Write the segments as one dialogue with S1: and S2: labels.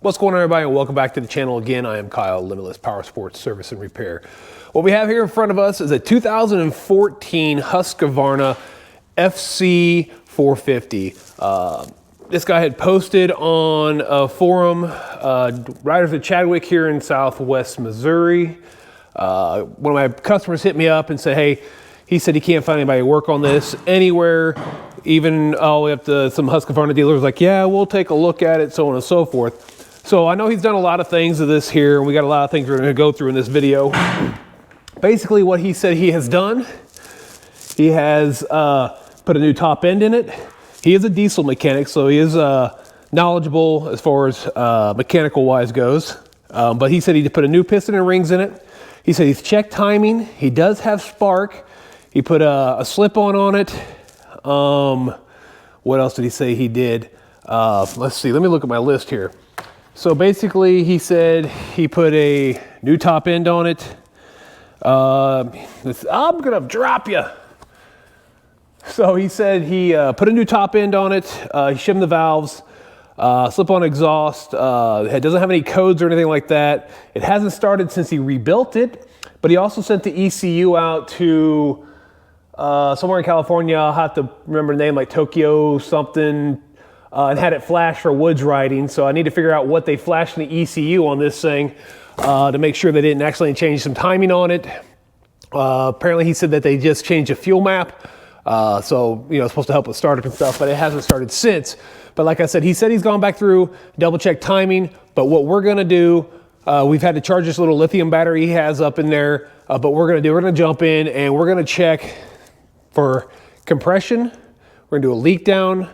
S1: What's going on, everybody, and welcome back to the channel again. I am Kyle, Limitless Power Sports Service and Repair. What we have here in front of us is a 2014 Husqvarna fc450. This guy had posted on a forum, Riders of Chadwick here in Southwest Missouri. One of my customers hit me up and said, hey, he said he can't find anybody to work on this anywhere, even all the way up to some Husqvarna dealers like, yeah, we'll take a look at it, so on and so forth. So I know he's done a lot of things to this here, and we got a lot of things we're going to go through in this video. Basically what he said he has done, he has put a new top end in it. He is a diesel mechanic, so he is knowledgeable as far as mechanical wise goes. But he said he put a new piston and rings in it. He said he's checked timing. He does have spark. He put a slip-on it. What else did he say he did? Let's see, let me look at my list here. So basically he said he put a new top end on it. I'm gonna drop you. So he said he put a new top end on it. He shimmed the valves, slip-on exhaust. It doesn't have any codes or anything like that. It hasn't started since he rebuilt it, but he also sent the ECU out to somewhere in California. I'll have to remember the name, like Tokyo something, and had it flash for woods riding. So I need to figure out what they flashed in the ECU on this thing to make sure they didn't actually change some timing on it. Apparently he said that they just changed a fuel map. So, you know, it's supposed to help with startup and stuff, but it hasn't started since. But like I said, he said he's gone back through, double check timing. But what we're gonna do, we've had to charge this little lithium battery he has up in there, but we're gonna jump in and we're gonna check for compression. We're gonna do a leak down,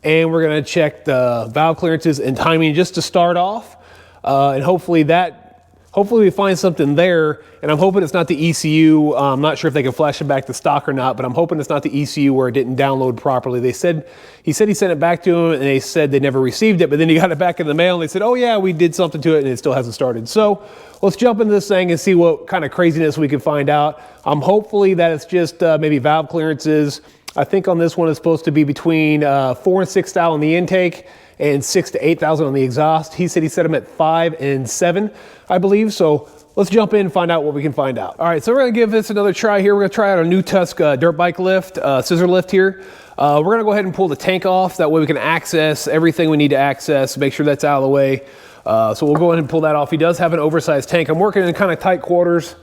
S1: and we're gonna check the valve clearances and timing just to start off. And hopefully we find something there, and I'm hoping it's not the ECU. I'm not sure if they can flash it back to stock or not, but I'm hoping it's not the ECU where it didn't download properly. He said he sent it back to him, and they said they never received it, but then he got it back in the mail, and they said, oh yeah, we did something to it, and it still hasn't started. So let's jump into this thing and see what kind of craziness we can find out. Hopefully that it's just maybe valve clearances. I think on this one it's supposed to be between 4 and 6 thou on the intake and 6,000 to 8,000 on the exhaust. He said he set them at 5 and 7, I believe. So let's jump in and find out what we can find out. All right, so we're gonna give this another try here. We're gonna try out a new Tusk dirt bike lift, scissor lift here. We're gonna go ahead and pull the tank off. That way we can access everything we need to access, make sure that's out of the way. So we'll go ahead and pull that off. He does have an oversized tank. I'm working in kind of tight quarters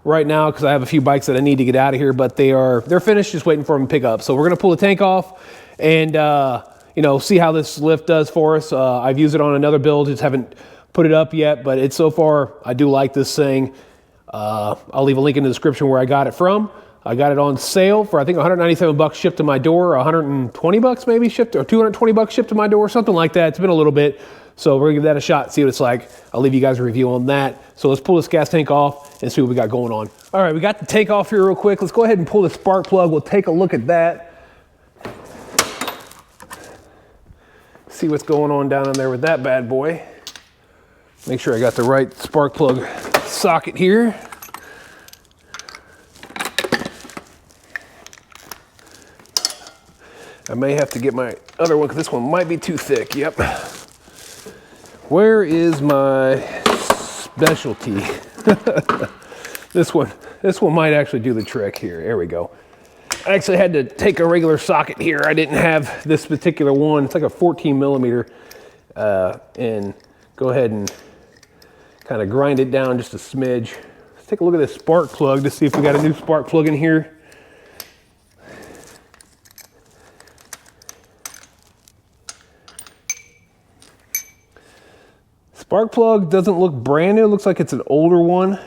S1: right now because I have a few bikes that I need to get out of here, but they're finished, just waiting for them to pick up. So we're gonna pull the tank off and you know, see how this lift does for us. I've used it on another build, just haven't put it up yet, but it's so far, I do like this thing. I'll leave a link in the description where I got it from. I got it on sale for I think 197 bucks shipped to my door, 120 bucks maybe shipped, or 220 bucks shipped to my door, something like that. It's been a little bit. So we're gonna give that a shot, see what it's like. I'll leave you guys a review on that. So let's pull this gas tank off and see what we got going on. All right, we got the tank off here real quick. Let's go ahead and pull the spark plug. We'll take a look at that. See what's going on down in there with that bad boy. Make sure I got the right spark plug socket here. I may have to get my other one because this one might be too thick. Yep. Where is my specialty? This one might actually do the trick here. There we go. I actually had to take a regular socket here. I didn't have this particular one. It's like a 14 millimeter. And go ahead and kind of grind it down just a smidge. Let's take a look at this spark plug to see if we got a new spark plug in here. Spark plug doesn't look brand new. It looks like it's an older one.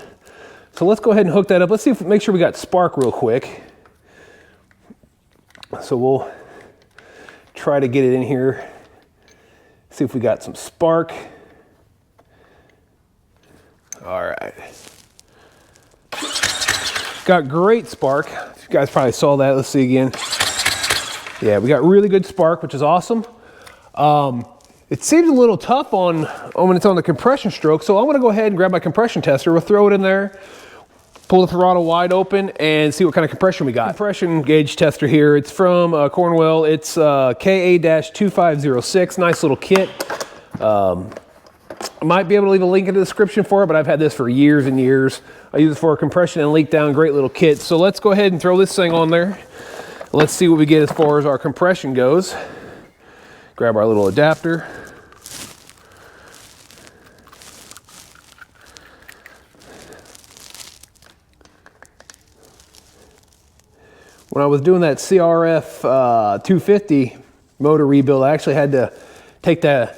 S1: So let's go ahead and hook that up. Let's see if make sure we got spark real quick. So we'll try to get it in here. See if we got some spark. All right. Got great spark. You guys probably saw that. Let's see again. Yeah, we got really good spark, which is awesome. It seems a little tough on when it's on the compression stroke, so I'm gonna go ahead and grab my compression tester. We'll throw it in there, pull the throttle wide open, and see what kind of compression we got. Compression gauge tester here. It's from Cornwell. It's KA-2506. Nice little kit. I might be able to leave a link in the description for it, but I've had this for years and years. I use it for a compression and leak down, great little kit. So let's go ahead and throw this thing on there. Let's see what we get as far as our compression goes. Grab our little adapter. When I was doing that CRF 250 motor rebuild, I actually had to take the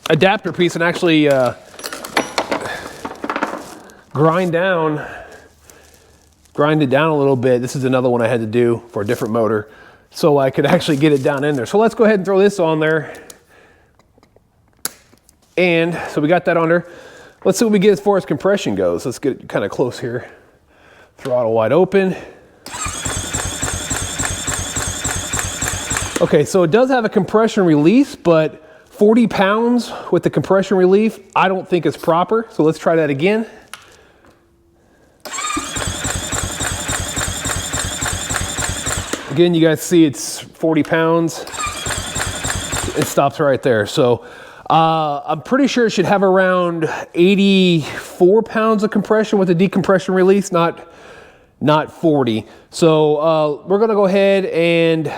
S1: adapter piece and actually grind it down a little bit. This is another one I had to do for a different motor so I could actually get it down in there. So let's go ahead and throw this on there. And so we got that on there. Let's see what we get as far as compression goes. Let's get kind of close here. Throttle wide open. Okay, so it does have a compression release, but 40 pounds with the compression relief, I don't think is proper. So let's try that again. Again, you guys see it's 40 pounds. It stops right there. So I'm pretty sure it should have around 84 pounds of compression with the decompression release, not 40. So we're gonna go ahead and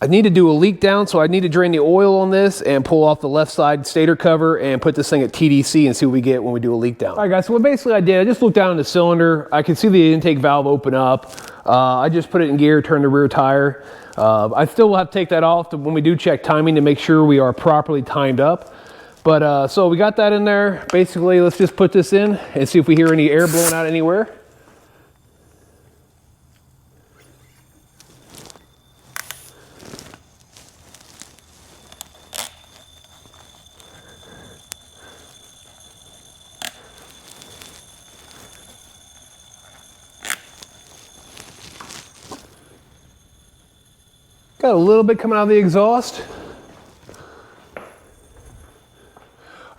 S1: I need to do a leak down, so I need to drain the oil on this and pull off the left side stator cover and put this thing at TDC and see what we get when we do a leak down. All right guys, so what basically I did, I just looked down in the cylinder. I can see the intake valve open up. I just put it in gear, turn the rear tire. I still will have to take that off when we do check timing to make sure we are properly timed up. But so we got that in there. Basically, let's just put this in and see if we hear any air blowing out anywhere. Got a little bit coming out of the exhaust.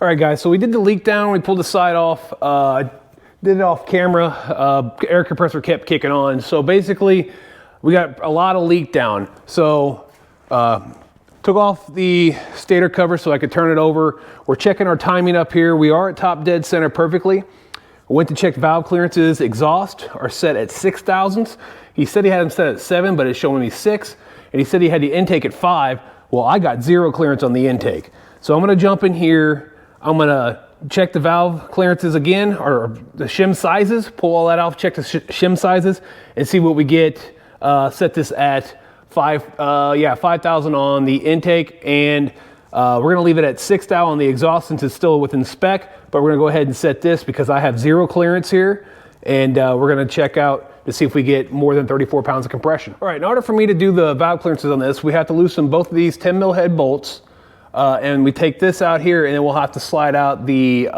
S1: All right guys, so we did the leak down, we pulled the side off, did it off camera, air compressor kept kicking on. So basically, we got a lot of leak down. So took off the stator cover so I could turn it over. We're checking our timing up here. We are at top dead center perfectly. I went to check valve clearances. Exhaust are set at 6 thousandths. He said he had them set at 7, but it's showing me 6. And he said he had the intake at 5. Well, I got 0 clearance on the intake. So I'm gonna jump in here. I'm gonna check the valve clearances again, or the shim sizes, pull all that off, check the shim sizes, and see what we get. Set this at 5,000 on the intake, and we're gonna leave it at 6 thou on the exhaust since it's still within spec, but we're gonna go ahead and set this because I have 0 clearance here, and we're gonna check out to see if we get more than 34 pounds of compression. All right, in order for me to do the valve clearances on this, we have to loosen both of these 10 mil head bolts, and we take this out here, and then we'll have to slide out the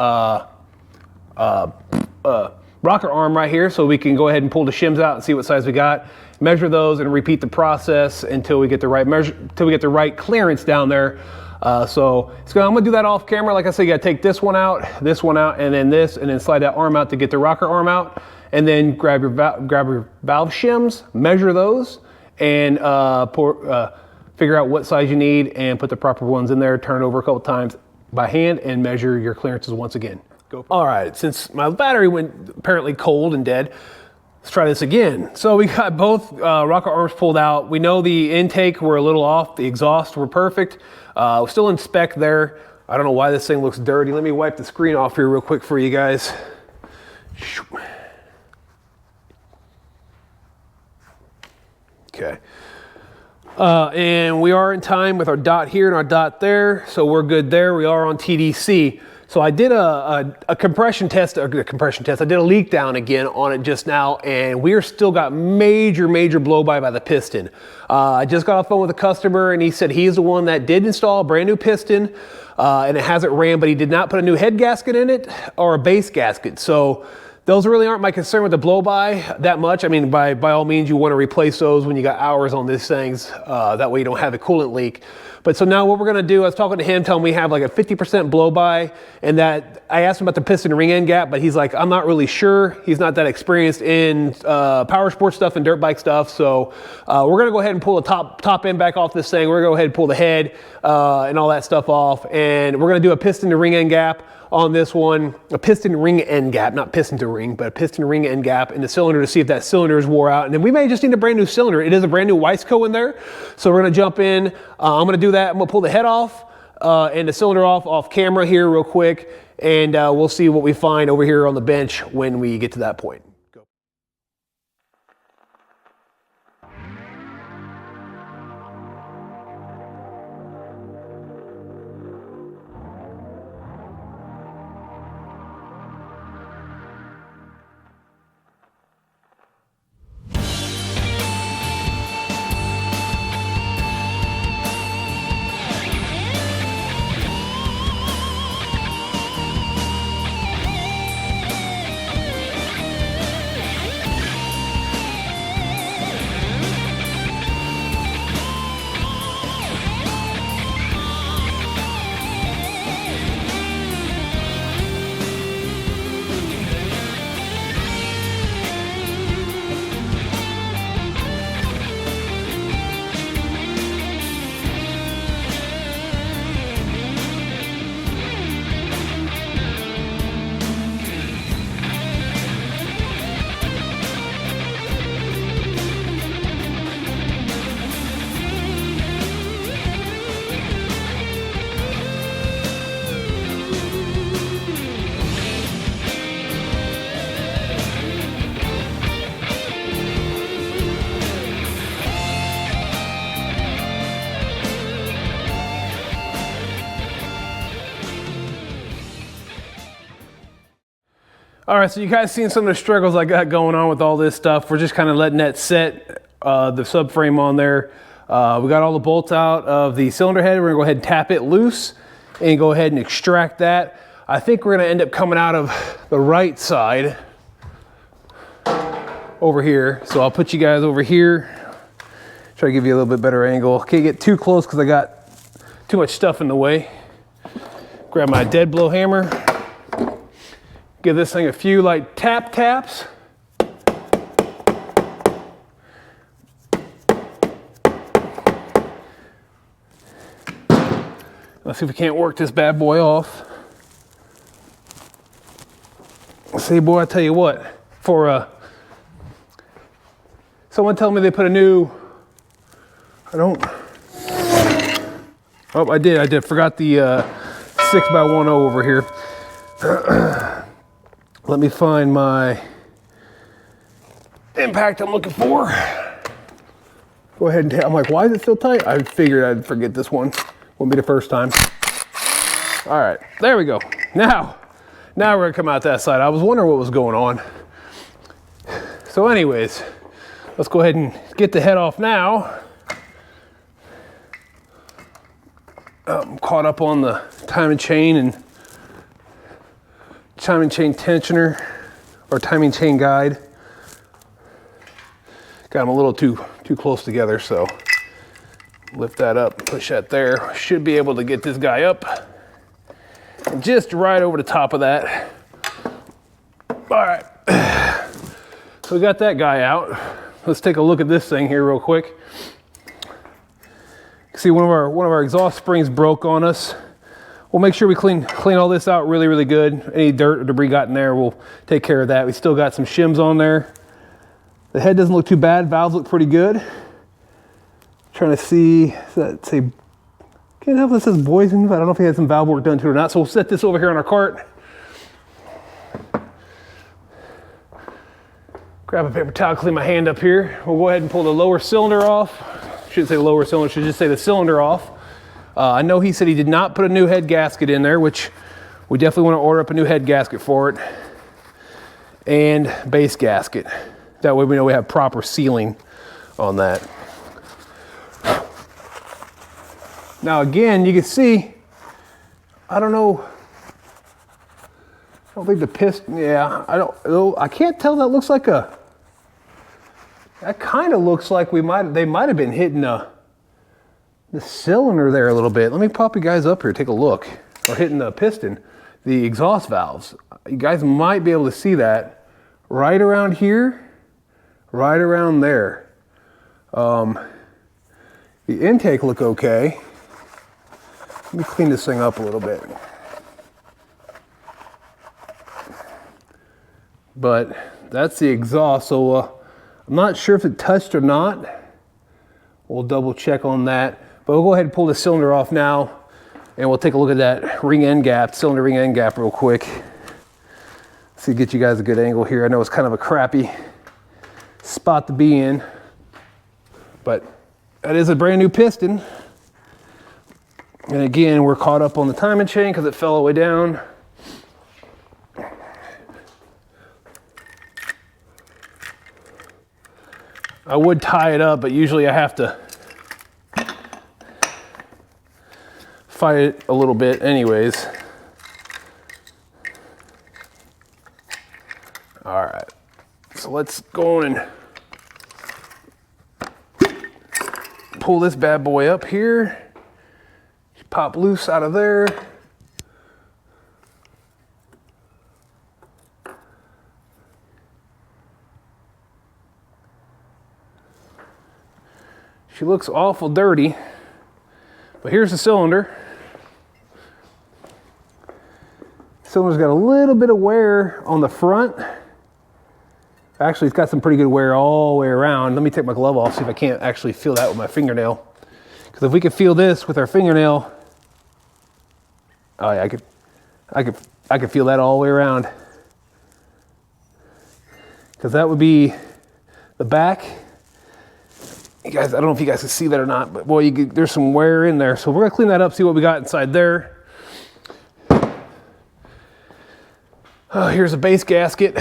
S1: rocker arm right here so we can go ahead and pull the shims out and see what size we got, measure those, and repeat the process until we get the right measure, until we get the right clearance down there. So I'm gonna do that off camera. Like I said, you gotta take this one out, and then this, and then slide that arm out to get the rocker arm out. And then grab your valve shims, measure those, and figure out what size you need and put the proper ones in there, turn it over a couple times by hand, and measure your clearances once again. Go. All right, since my battery went apparently cold and dead, let's try this again. So we got both rocker arms pulled out. We know the intake were a little off, the exhaust were perfect. We're still in spec there. I don't know why this thing looks dirty. Let me wipe the screen off here real quick for you guys. Okay. And we are in time with our dot here and our dot there, so we're good there. We are on TDC. So I did a compression test, I did a leak down again on it just now, and we're still got major blow by the piston. I just got off the phone with a customer, and he said he's the one that did install a brand new piston, and it hasn't ran, but he did not put a new head gasket in it or a base gasket. So those really aren't my concern with the blow-by that much. I mean, by all means, you want to replace those when you got hours on these things. That way you don't have a coolant leak. But so now what we're gonna do, I was talking to him, telling me we have like a 50% blow by, and that I asked him about the piston ring end gap, but he's like, I'm not really sure. He's not that experienced in power sports stuff and dirt bike stuff. So we're gonna go ahead and pull the top end back off this thing. We're gonna go ahead and pull the head and all that stuff off. And we're gonna do a piston to ring end gap on this one, a piston ring end gap, not piston to ring, but a piston ring end gap in the cylinder to see if that cylinder is wore out. And then we may just need a brand new cylinder. It is a brand new Weisco in there. So we're gonna jump in. I'm gonna do that. I'm gonna pull the head off and the cylinder off camera here real quick. And we'll see what we find over here on the bench when we get to that point. All right, so you guys seen some of the struggles I got going on with all this stuff. We're just kind of letting that set, the subframe on there. We got all the bolts out of the cylinder head. We're gonna go ahead and tap it loose and go ahead and extract that. I think we're gonna end up coming out of the right side over here. So I'll put you guys over here. Try to give you a little bit better angle. Can't get too close because I got too much stuff in the way. Grab my dead blow hammer. Give this thing a few like taps. Let's see if we can't work this bad boy off. See, boy, I tell you what, for someone told me they put a new, I did, forgot the 6x10 over here. Let me find my impact I'm looking for. Go ahead and I'm like, why is it still tight? I figured I'd forget this one. Won't be the first time. All right, there we go. Now we're gonna come out that side. I was wondering what was going on. So anyways, let's go ahead and get the head off now. I'm caught up on the timing chain tensioner or timing chain guide. Got them a little too close together, so lift that up, push that there. Should be able to get this guy up and just right over the top of that. All right, so we got that guy out. Let's take a look at this thing here real quick. See, one of our exhaust springs broke on us. We'll make sure we clean all this out really good. Any dirt or debris got in there, we'll take care of that. We still got some shims on there. The head doesn't look too bad. Valves look pretty good. Trying to see, can't tell if this says Boysen, but I don't know if he had some valve work done to it or not. So we'll set this over here on our cart. Grab a paper towel, clean my hand up here. We'll go ahead and pull the lower cylinder off. Shouldn't say lower cylinder, should just say the cylinder off. I know he said he did not put a new head gasket in there, which we definitely want to order up a new head gasket for it. And base gasket. That way we know we have proper sealing on that. Now again, you can see, I don't know, I don't think the piston, yeah, I can't tell. That looks like that kind of looks like they might have been hitting the cylinder there a little bit. Let me pop you guys up here, take a look. Or hitting the piston, the exhaust valves. You guys might be able to see that right around here, right around there. The intake look okay. Let me clean this thing up a little bit. But that's the exhaust, so I'm not sure if it touched or not. We'll double check on that. But we'll go ahead and pull the cylinder off now, and we'll take a look at that ring end gap, cylinder ring end gap real quick. See, get you guys a good angle here. I know it's kind of a crappy spot to be in, but that is a brand new piston. And again, we're caught up on the timing chain because it fell all the way down. I would tie it up, but usually I have to fight it a little bit anyways. All right, so let's go on and pull this bad boy up here. Pop loose out of there. She looks awful dirty, but here's the cylinder. Cylinder's got a little bit of wear on the front. Actually, it's got some pretty good wear all the way around. Let me take my glove off, see if I can't actually feel that with my fingernail. Because if we could feel this with our fingernail, oh yeah, I could feel that all the way around. Because that would be the back. You guys, I don't know if you guys can see that or not, but boy, there's some wear in there. So we're gonna clean that up, see what we got inside there. Here's a base gasket.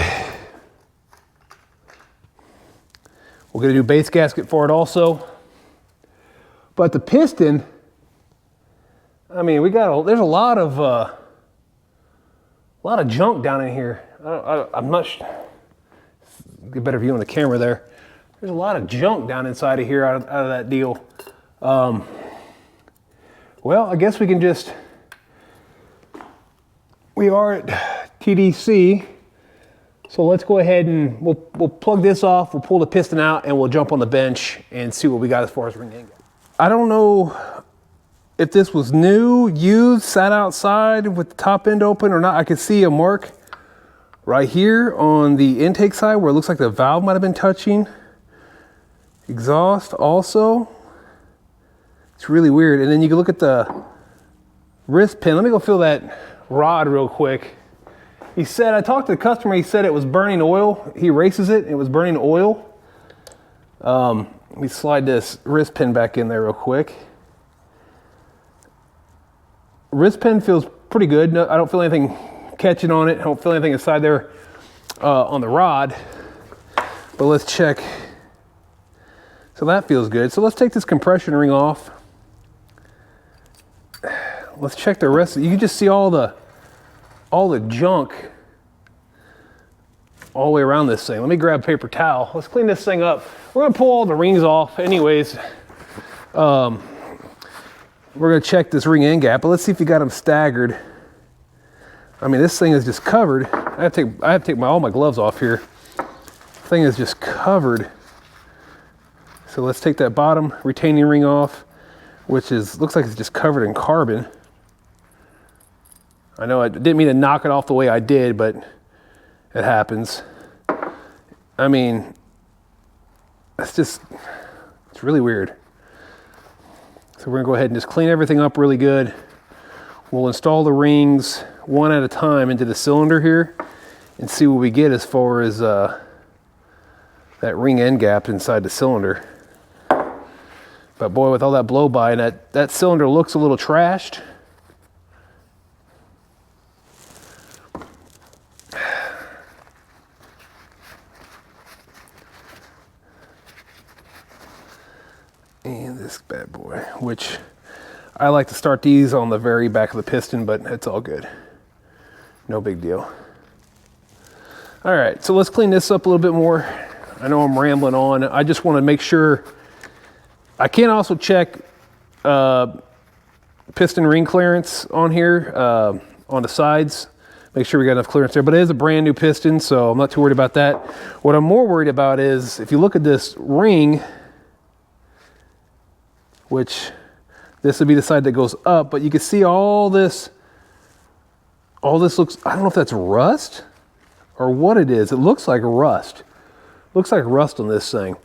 S1: We're gonna do base gasket for it also. But the piston, I mean, there's a lot of junk down in here. I'm not sure. Get a better view on the camera there. There's a lot of junk down inside of here out of that deal. Well, I guess we can we are at TDC. So let's go ahead and we'll plug this off, we'll pull the piston out, and we'll jump on the bench and see what we got as far as ring end gap. I don't know if this was new, used, sat outside with the top end open or not. I could see a mark right here on the intake side where it looks like the valve might have been touching. Exhaust also. It's really weird. And then you can look at the wrist pin. Let me go feel that rod real quick. He said, I talked to the customer, he said it was burning oil. He races it, it was burning oil. Let me slide this wrist pin back in there real quick. Wrist pin feels pretty good. No, I don't feel anything catching on it. I don't feel anything inside there on the rod. But let's check. So that feels good. So let's take this compression ring off. Let's check the rest. You can just see all the junk all the way around this thing. Let me grab a paper towel. Let's clean this thing up. We're gonna pull all the rings off anyways. We're gonna check this ring end gap, but let's see if you got them staggered. I mean, this thing is just covered. I have to take all my gloves off here. This thing is just covered. So let's take that bottom retaining ring off, which looks like it's just covered in carbon. I know I didn't mean to knock it off the way I did, but it happens. I mean, it's really weird. So we're gonna go ahead and just clean everything up really good. We'll install the rings one at a time into the cylinder here and see what we get as far as that ring end gap inside the cylinder. But boy, with all that blow by, and that cylinder looks a little trashed. And this bad boy, which I like to start these on the very back of the piston, but it's all good. No big deal. All right, so let's clean this up a little bit more. I know I'm rambling on. I just want to make sure. I can also check piston ring clearance on here, on the sides. Make sure we got enough clearance there, but it is a brand new piston, so I'm not too worried about that. What I'm more worried about is, if you look at this ring, which this would be the side that goes up, but you can see all this looks, I don't know if that's rust or what it is. It looks like rust. Looks like rust on this thing.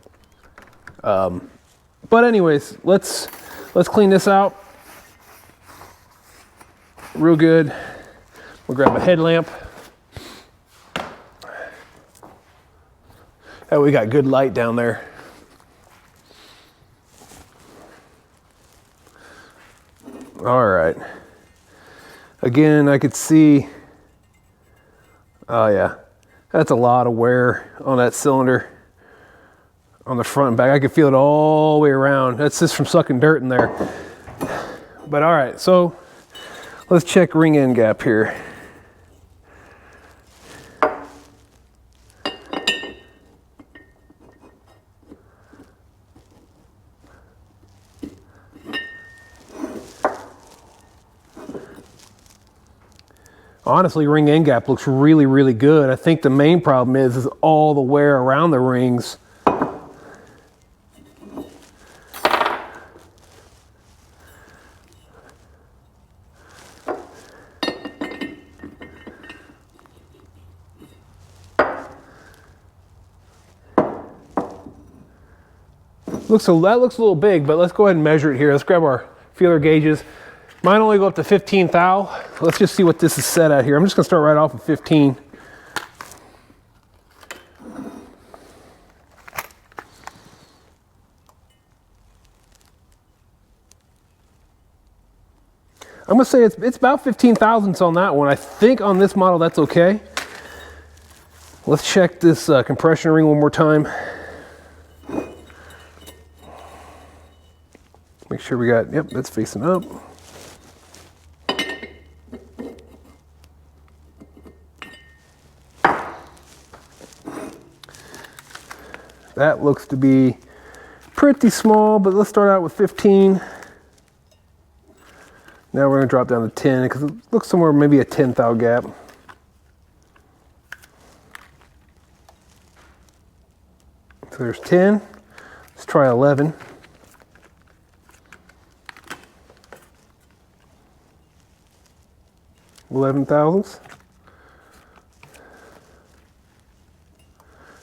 S1: But anyways, let's clean this out real good. We'll grab a headlamp. Oh, we got good light down there. All right. Again, I could see, oh yeah, that's a lot of wear on that cylinder on the front and back. I could feel it all the way around. That's just from sucking dirt in there. But all right, so let's check ring end gap here. Honestly, ring end gap looks really, really good. I think the main problem is all the wear around the rings. That looks a little big, but let's go ahead and measure it here. Let's grab our feeler gauges. Mine only go up to 15 thou. Let's just see what this is set at here. I'm just gonna start right off with 15. I'm gonna say it's about 15 thousandths on that one. I think on this model that's okay. Let's check this compression ring one more time. Make sure we got, yep, that's facing up. That looks to be pretty small, but let's start out with 15. Now we're gonna drop down to 10 because it looks somewhere maybe a 10 thou gap. So there's 10. Let's try 11. $11 thousandths.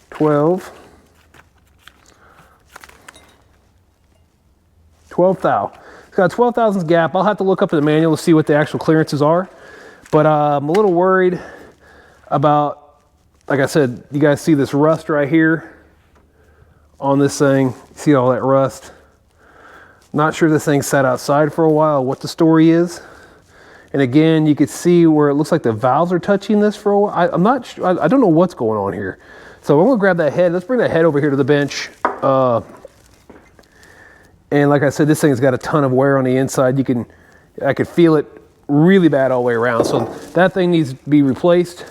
S1: 12. 12 thou. It's got a 12 thousandths gap. I'll have to look up in the manual to see what the actual clearances are. But I'm a little worried about, like I said, you guys see this rust right here on this thing. See all that rust? Not sure this thing sat outside for a while, what the story is. And again, you could see where it looks like the valves are touching this for a while. I'm not sure, I don't know what's going on here. So I'm gonna grab that head. Let's bring that head over here to the bench. And like I said, this thing's got a ton of wear on the inside. I could feel it really bad all the way around. So that thing needs to be replaced.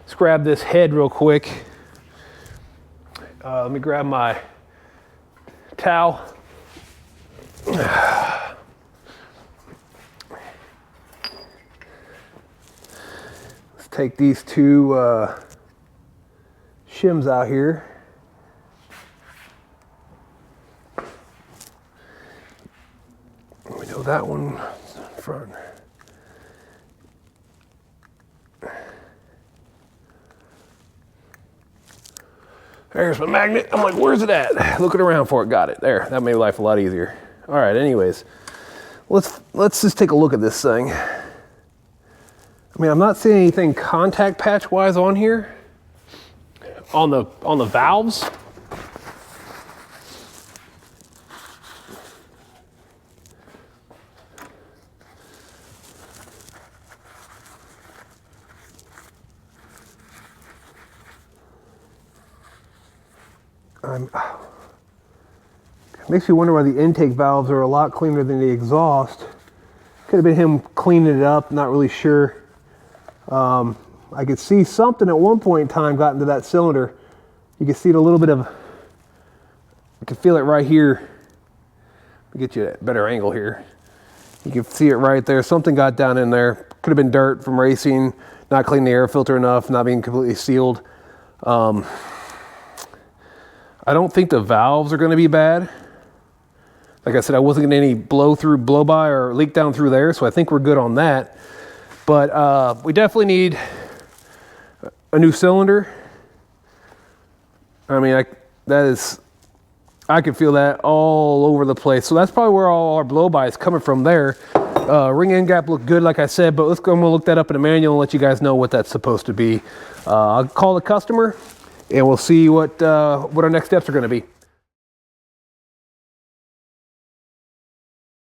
S1: Let's grab this head real quick. Let me grab my towel. Let's take these two shims out here. We know that one front. There's my magnet. I'm like, where's it at? Looking around for it. Got it. There. That made life a lot easier. All right. Anyways, let's just take a look at this thing. I mean, I'm not seeing anything contact patch wise on here. On the valves. Makes me wonder why the intake valves are a lot cleaner than the exhaust. Could have been him cleaning it up, not really sure. I could see something at one point in time got into that cylinder. You can see it a little bit of, I can feel it right here Get you a better angle here. You can see it right there. Something got down in there. Could have been dirt from racing, not cleaning the air filter enough, not being completely sealed. I don't think the valves are going to be bad. Like I said, I wasn't getting any blow through, blow by, or leak down through there, so I think we're good on that. But we definitely need a new cylinder. I mean, I could feel that all over the place. So that's probably where all our blow by is coming from there. Ring end gap looked good, like I said, but I'm gonna look that up in the manual and let you guys know what that's supposed to be. I'll call the customer and we'll see what our next steps are gonna be.